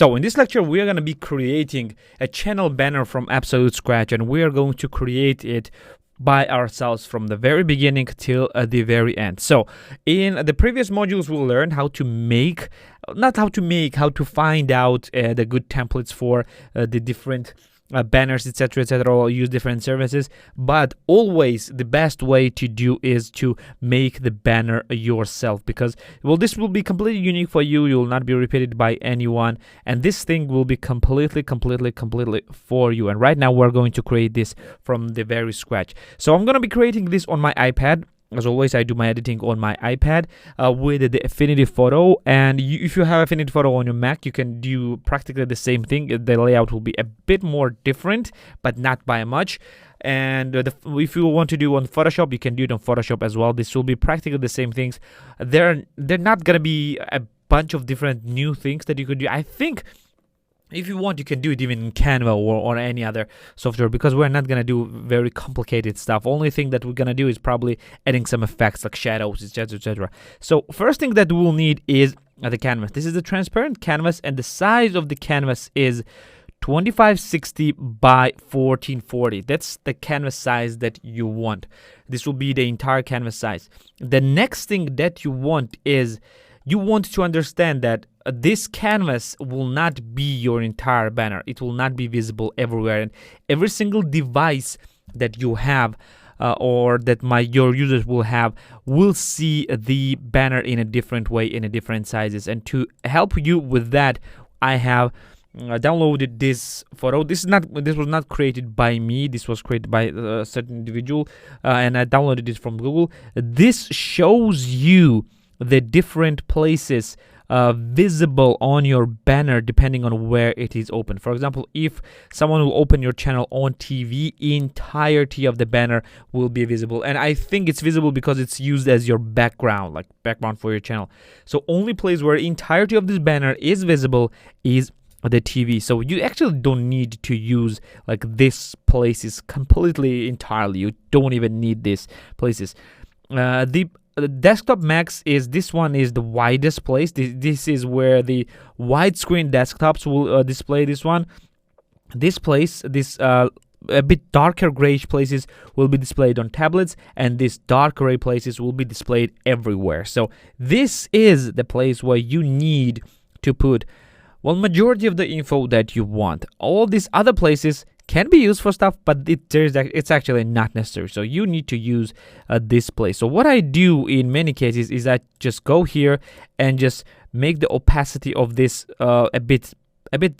So in this lecture, we are going to be creating a channel banner from absolute scratch, and we are going to create it by ourselves from the very beginning till the very end. So in the previous modules, we learned how to make, how to find out the good templates for the different banners, etc., etc., or use different services. But always the best way to do is to make the banner yourself, because, well, this will be completely unique for you. You will not be repeated by anyone, and this thing will be completely for you. And right now we're going to create this from the very scratch. So I'm going to be creating this on my iPad. As always, I do my editing on my iPad with the Affinity Photo. And if you have Affinity Photo on your Mac, you can do practically the same thing. The layout will be a bit more different, but not by much. And if you want to do on Photoshop, you can do it on Photoshop as well. This will be practically the same things. They're not going to be a bunch of different new things that you could do. I think if you want, you can do it even in Canva or any other software, because we're not going to do very complicated stuff. Only thing that we're going to do is probably adding some effects like shadows, etc., etc. So first thing that we'll need is the canvas. This is the transparent canvas, and the size of the canvas is 2560 by 1440. That's the canvas size that you want. This will be the entire canvas size. The next thing that you want is, you want to understand that this canvas will not be your entire banner. It will not be visible everywhere, and every single device that you have or that your users will have will see the banner in a different way, in a different sizes. And to help you with that, I have downloaded this photo. This was not created by me. This was created by a certain individual, and I downloaded it from Google. This shows you the different places visible on your banner depending on where it is open. For example, if someone will open your channel on TV, entirety of the banner will be visible. And I think it's visible because it's used as your background, like background for your channel. So only place where entirety of this banner is visible is the TV. So you actually don't need to use like this places completely entirely. You don't even need these places. The desktop max is, this one is the widest place. This is where the widescreen desktops will display this one. This place, this a bit darker grayish places will be displayed on tablets, and these dark gray places will be displayed everywhere. So this is the place where you need to put, well, majority of the info that you want. All these other places can be used for stuff, but it's actually not necessary. So you need to use this place. So what I do in many cases is I just go here and just make the opacity of this a bit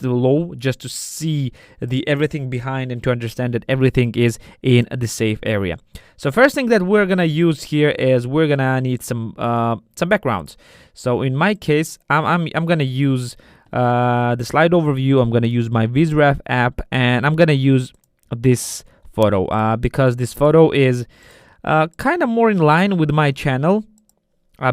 low, just to see the everything behind and to understand that everything is in the safe area. So first thing that we're gonna use here is we're gonna need some backgrounds. So in my case, I'm gonna use the slide overview. I'm going to use my VizRef app, and I'm going to use this photo because this photo is kind of more in line with my channel,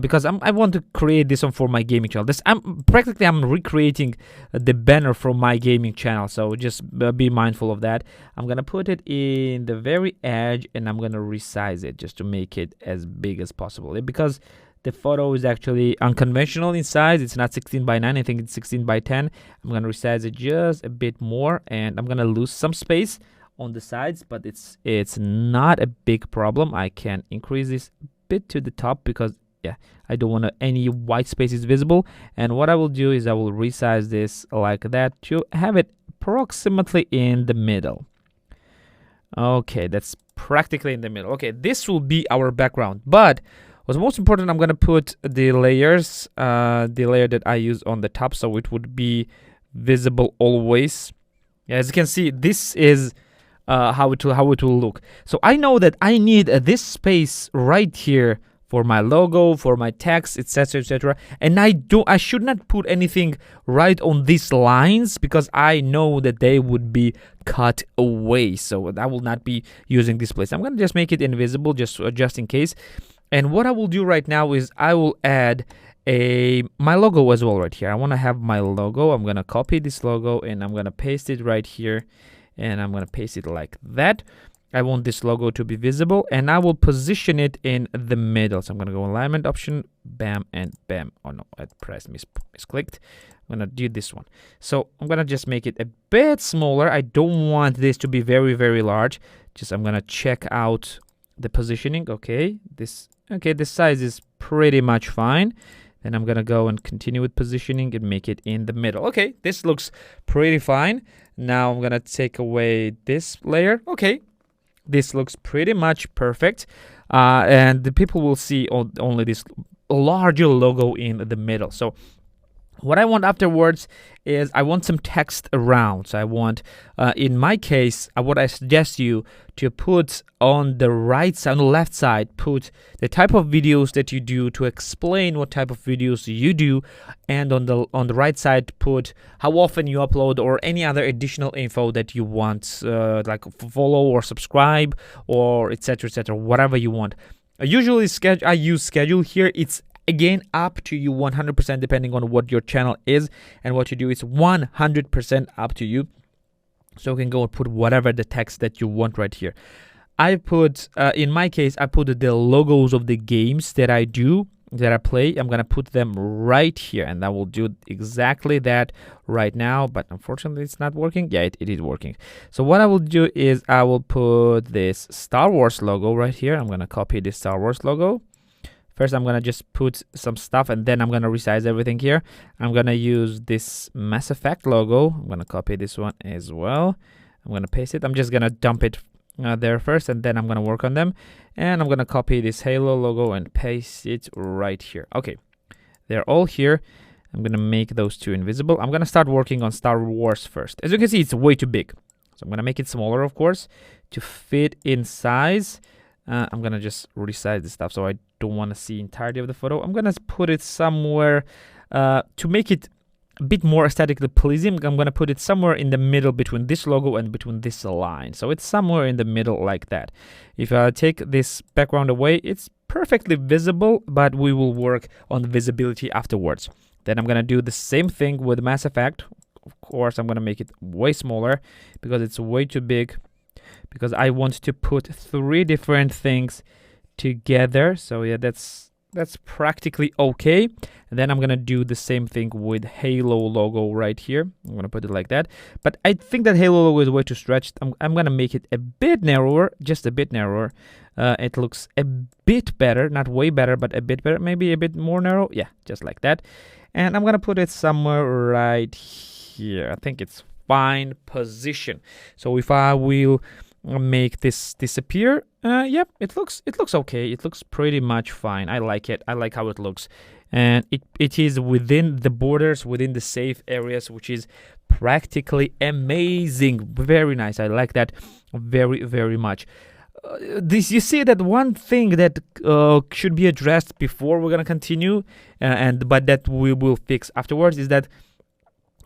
because I want to create this one for my gaming channel. I'm recreating the banner from my gaming channel, so just be mindful of that. I'm going to put it in the very edge, and I'm going to resize it just to make it as big as possible, because the photo is actually unconventional in size. It's not 16 by 9. I think it's 16 by 10. I'm going to resize it just a bit more, and I'm going to lose some space on the sides, but it's not a big problem. I can increase this a bit to the top because, yeah, I don't want any white spaces visible. And what I will do is I will resize this like that to have it approximately in the middle. Okay, that's practically in the middle. Okay, this will be our background, but what's most important, I'm going to put the layers, the layer that I use on the top, so it would be visible always. As you can see, this is how it will look. So I know that I need this space right here for my logo, for my text, etc., etc. And I should not put anything right on these lines, because I know that they would be cut away. So I will not be using this place. I'm going to just make it invisible just in case. And what I will do right now is I will add my logo as well right here. I want to have my logo. I'm going to copy this logo and I'm going to paste it right here, and I'm going to paste it like that. I want this logo to be visible, and I will position it in the middle. So I'm going to go alignment option, bam and bam. Oh no, I pressed misclicked. I'm gonna do this one. So I'm gonna just make it a bit smaller. I don't want this to be very, very large. Just I'm gonna check out the positioning. Okay, this size is pretty much fine. Then I'm gonna go and continue with positioning and make it in the middle. Okay, this looks pretty fine. Now I'm gonna take away this layer. Okay, this looks pretty much perfect. And the people will see only this larger logo in the middle. So what I want afterwards is I want some text around. So I want, in my case, what I suggest you to put on the right side, on the left side, put the type of videos that you do to explain what type of videos you do, and on the right side, put how often you upload or any other additional info that you want, like follow or subscribe or etc., whatever you want. Usually, I use schedule here. It's again up to you 100% depending on what your channel is and what you do. It's 100% up to you. So you can go and put whatever the text that you want right here. I put, in my case, I put the logos of the games that I play. I'm gonna put them right here, and I will do exactly that right now, but unfortunately it's not working. Yeah, it is working. So what I will do is I will put this Star Wars logo right here. I'm gonna copy this Star Wars logo. First, I'm gonna just put some stuff, and then I'm gonna resize everything here. I'm gonna use this Mass Effect logo. I'm gonna copy this one as well. I'm gonna paste it. I'm just gonna dump it there first, and then I'm gonna work on them. And I'm gonna copy this Halo logo and paste it right here. Okay, they're all here. I'm gonna make those two invisible. I'm gonna start working on Star Wars first. As you can see, it's way too big. So I'm gonna make it smaller, of course, to fit in size. I'm gonna just resize this stuff so I don't want to see entirety of the photo. I'm gonna put it somewhere to make it a bit more aesthetically pleasing. I'm gonna put it somewhere in the middle between this logo and between this line. So it's somewhere in the middle like that. If I take this background away, it's perfectly visible, but we will work on the visibility afterwards. Then I'm gonna do the same thing with Mass Effect. Of course, I'm gonna make it way smaller because it's way too big, because I want to put 3 different things together. So yeah, that's practically okay. And then I'm gonna do the same thing with Halo logo right here. I'm gonna put it like that. But I think that Halo logo is way too stretched. I'm gonna make it a bit narrower, just a bit narrower. It looks a bit better, not way better, but a bit better, maybe a bit more narrow. Yeah, just like that. And I'm gonna put it somewhere right here. I think it's fine position. So if I will make this disappear, yep, it looks okay. It looks pretty much fine. I like it. I like how it looks, and it is within the borders, within the safe areas, which is practically amazing. Very nice. I like that very, very much. You see that one thing that should be addressed before we're gonna continue, but that we will fix afterwards, is that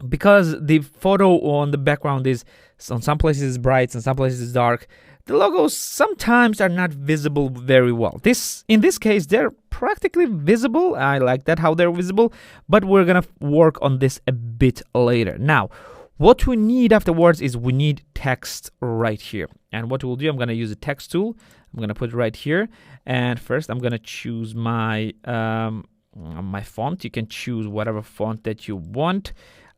because the photo on the background is on some places is bright and some places is dark, the logos sometimes are not visible very well. In this case, they're practically visible. I like that how they're visible, but we're gonna work on this a bit later. Now, what we need afterwards is we need text right here. And what we'll do, I'm gonna use a text tool. I'm gonna put it right here. And first, I'm gonna choose my my font. You can choose whatever font that you want.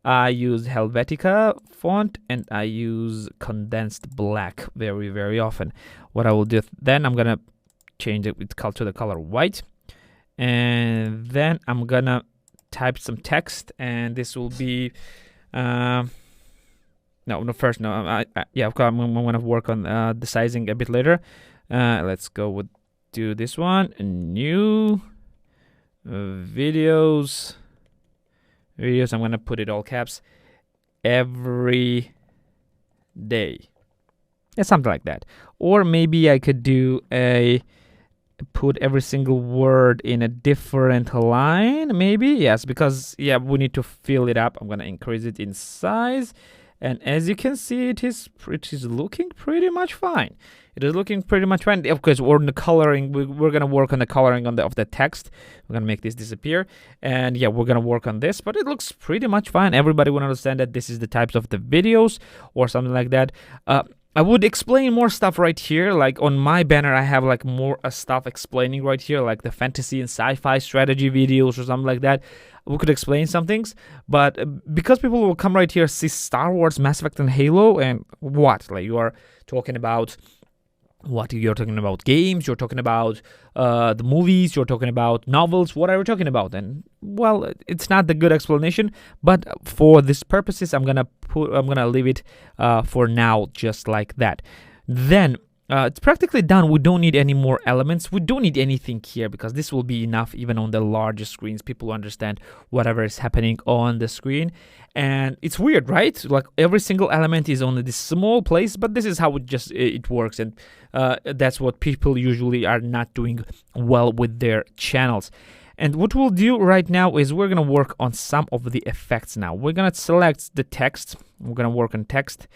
I use Helvetica font, and I use condensed black very, very often. What I will do then, I'm gonna change it to the color white, and then I'm gonna type some text, and this will be I'm gonna work on the sizing a bit later. Let's go do this one, new videos. I'm gonna put it all caps, every day. Yeah, something like that. Or maybe I could do put every single word in a different line, maybe. Yes, because yeah, we need to fill it up. I'm gonna increase it in size, and as you can see, it is looking pretty much fine. It is looking pretty much fine. Of course, we're in the coloring. We're gonna work on the coloring of the text. We're gonna make this disappear, and yeah, we're gonna work on this. But it looks pretty much fine. Everybody will understand that this is the types of the videos or something like that. I would explain more stuff right here. Like on my banner, I have like more stuff explaining right here, like the fantasy and sci-fi strategy videos or something like that. We could explain some things, but because people will come right here, see Star Wars, Mass Effect, and Halo, and what? Like you are talking about what? You're talking about games, you're talking about the movies, you're talking about novels, what are you talking about? And well, it's not the good explanation, but for these purposes, I'm gonna leave it for now just like that. Then it's practically done. We don't need any more elements. We don't need anything here because this will be enough even on the larger screens. People understand whatever is happening on the screen. And it's weird, right? Like every single element is on this small place, but this is how it works. And that's what people usually are not doing well with their channels. And what we'll do right now is we're going to work on some of the effects now. We're going to select the text. We're going to work on text.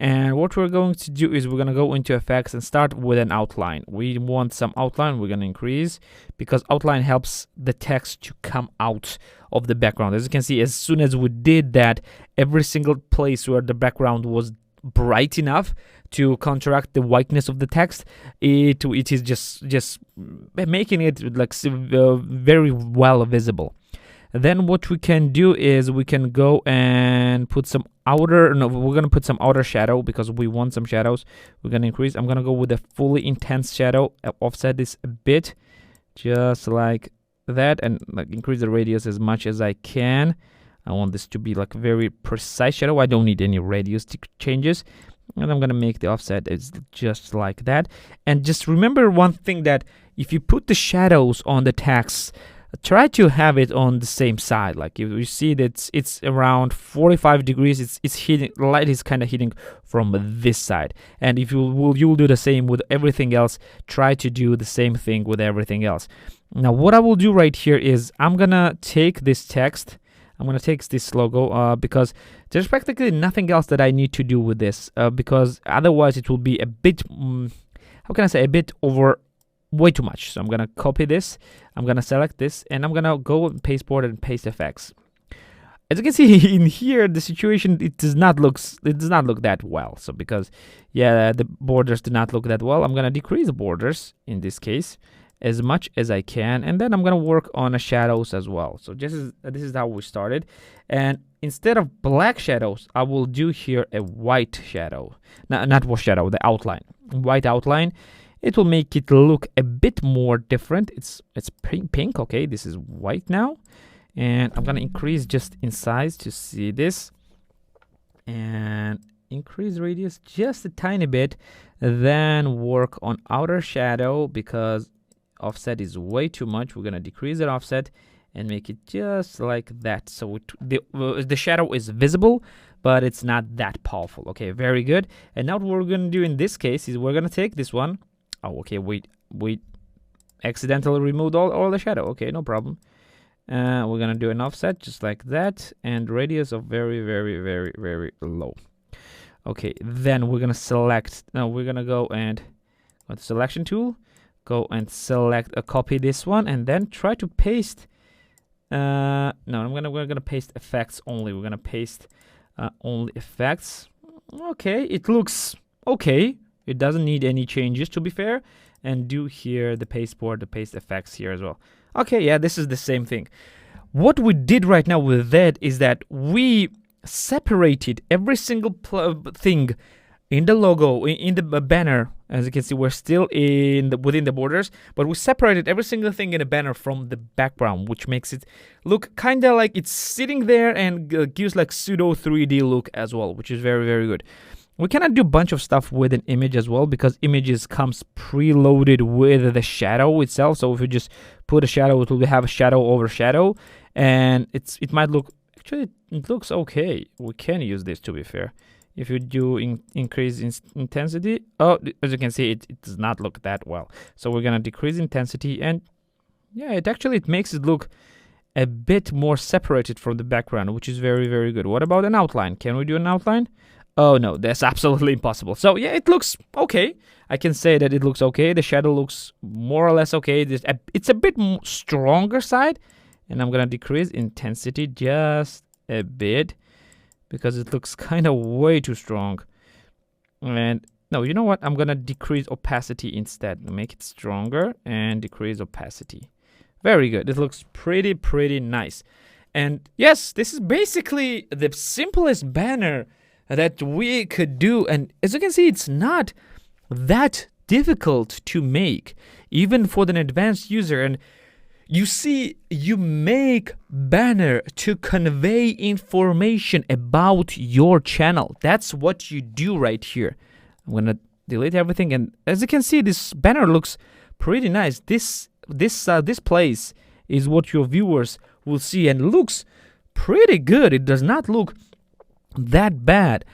And what we're going to do is we're going to go into effects and start with an outline. We want some outline. We're going to increase because outline helps the text to come out of the background. As you can see, as soon as we did that, every single place where the background was bright enough to counteract the whiteness of the text, it is just making it like very well visible. Then what we can do is we can go and put some we're going to put some outer shadow because we want some shadows. We're going to increase. I'm going to go with a fully intense shadow, offset this a bit, just like that, and like increase the radius as much as I can. I want this to be like very precise shadow. I don't need any radius changes. And I'm going to make the offset is just like that. And just remember one thing, that if you put the shadows on the text, try to have it on the same side. Like if you see that it's around 45 degrees, it's hitting, light is kind of hitting from this side. And if you'll do the same with everything else, try to do the same thing with everything else. Now what I will do right here is I'm gonna take this text, I'm gonna take this logo because there's practically nothing else that I need to do with this because otherwise it will be a bit how can I say, a bit over way too much. So I'm gonna copy this, I'm gonna select this, and I'm gonna go and paste border and paste effects. As you can see in here, the situation, it does not look that well. So because the borders do not look that well, I'm gonna decrease the borders in this case as much as I can, and then I'm gonna work on the shadows as well. So this is how we started, and instead of black shadows, I will do here a white shadow. Not what shadow, the outline, white outline. It will make it look a bit more different. It's pink. Okay, this is white now, and I'm gonna increase just in size to see this, and increase radius just a tiny bit. Then work on outer shadow because offset is way too much. We're gonna decrease that offset and make it just like that. So the shadow is visible, but it's not that powerful. Okay, very good. And now what we're gonna do in this case is we're gonna take this one. Oh, okay, we accidentally removed all the shadow. Okay, no problem. We're gonna do an offset just like that, and radius of very, very, very, very low. Okay, then we're gonna select. Now we're gonna go and with the selection tool, go and select copy this one, and then try to paste. No, we're gonna paste effects only. We're gonna paste only effects. Okay, it looks okay. It doesn't need any changes, to be fair. And do here the paste board, the paste effects here as well. Okay, yeah, this is the same thing. What we did right now with that is that we separated every single thing in the logo, in the banner. As you can see, we're still within the borders, but we separated every single thing in the banner from the background, which makes it look kind of like it's sitting there and gives like pseudo 3D look as well, which is very, very good. We cannot do a bunch of stuff with an image as well because images comes preloaded with the shadow itself. So if you just put a shadow, it will have a shadow over shadow, and it might look, actually it looks okay. We can use this, to be fair. If you do increase intensity, as you can see, it does not look that well. So we're gonna decrease intensity, and yeah, it makes it look a bit more separated from the background, which is very, very good. What about an outline? Can we do an outline? Oh no, that's absolutely impossible. So yeah, it looks okay. I can say that it looks okay. The shadow looks more or less okay. It's a bit stronger side, and I'm gonna decrease intensity just a bit because it looks kind of way too strong. And No, you know what? I'm gonna decrease opacity instead. Make it stronger and decrease opacity. Very good. It looks pretty nice. And yes, this is basically the simplest banner that we could do. And as you can see, it's not that difficult to make, even for an advanced user. And you see, you make banner to convey information about your channel. That's what you do right here. I'm gonna delete everything, and as you can see, this banner looks pretty nice. This place is what your viewers will see, and looks pretty good. It does not look that bad.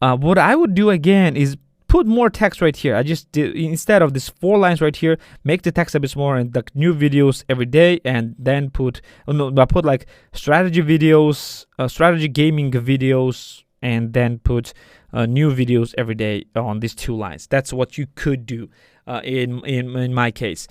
What I would do again is put more text right here. I just did, instead of this 4 lines right here, make the text a bit more and the new videos every day, and then put like strategy videos, strategy gaming videos, and then put new videos every day on these 2 lines. That's what you could do in my case.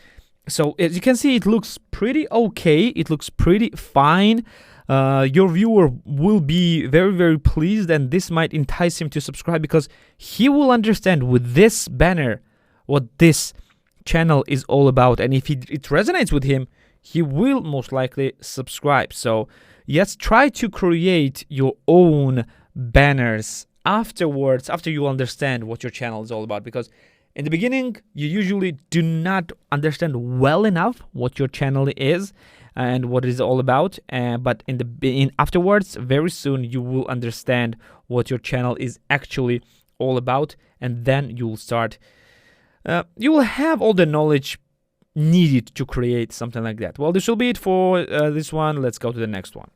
So as you can see, it looks pretty okay. It looks pretty fine. Your viewer will be very pleased, and this might entice him to subscribe, because he will understand with this banner what this channel is all about. And if it resonates with him, he will most likely subscribe. So yes, try to create your own banners afterwards, after you understand what your channel is all about, because in the beginning you usually do not understand well enough what your channel is and what it is all about, but afterwards, very soon, you will understand what your channel is actually all about, and then you will start you will have all the knowledge needed to create something like that. Well, this will be it for this one. Let's go to the next one.